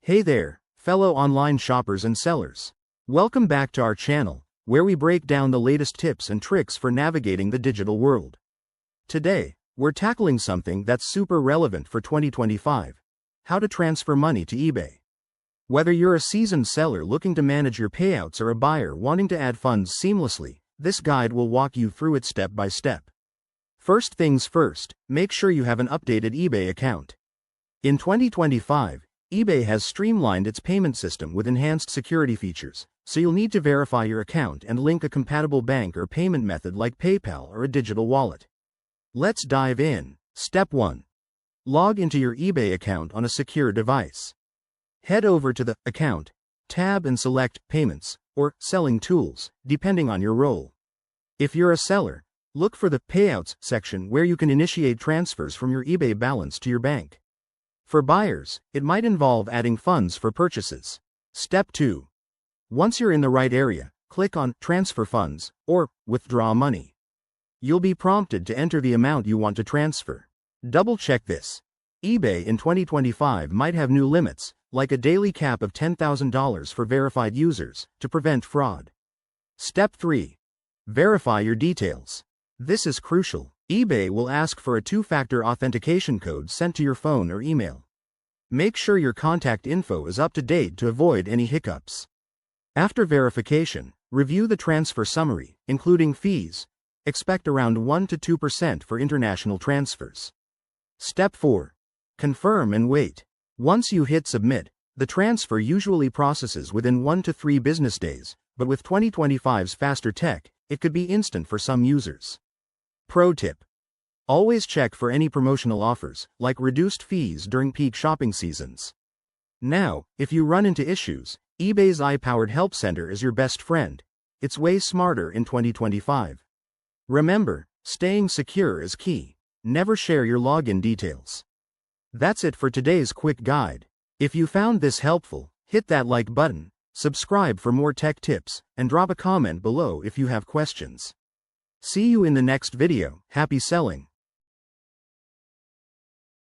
Hey there, fellow online shoppers and sellers. Welcome back to our channel, where we break down the latest tips and tricks for navigating the digital world. Today, we're tackling something that's super relevant for 2025: how to transfer money to eBay. Whether you're a seasoned seller looking to manage your payouts or a buyer wanting to add funds seamlessly, this guide will walk you through it step by step. First things first, make sure you have an updated eBay account. In 2025, eBay has streamlined its payment system with enhanced security features, so you'll need to verify your account and link a compatible bank or payment method like PayPal or a digital wallet. Let's dive in. Step 1. Log into your eBay account on a secure device. Head over to the Account tab and select Payments or Selling Tools, depending on your role. If you're a seller, look for the Payouts section where you can initiate transfers from your eBay balance to your bank. For buyers, it might involve adding funds for purchases. Step 2. Once you're in the right area, click on Transfer Funds or Withdraw Money. You'll be prompted to enter the amount you want to transfer. Double-check this. eBay in 2025 might have new limits, like a daily cap of $10,000 for verified users, to prevent fraud. Step 3. Verify your details. This is crucial. eBay will ask for a two-factor authentication code sent to your phone or email. Make sure your contact info is up to date to avoid any hiccups. After verification, review the transfer summary, including fees. Expect around 1 to 2% for international transfers. Step 4. Confirm and wait. Once you hit submit, the transfer usually processes within 1 to 3 business days, but with 2025's faster tech, it could be instant for some users. Pro tip: always check for any promotional offers, like reduced fees during peak shopping seasons. Now, if you run into issues, eBay's AI-powered help center is your best friend. It's way smarter in 2025. Remember, staying secure is key. Never share your login details. That's it for today's quick guide. If you found this helpful, hit that like button, subscribe for more tech tips, and drop a comment below if you have questions. See you in the next video. Happy selling!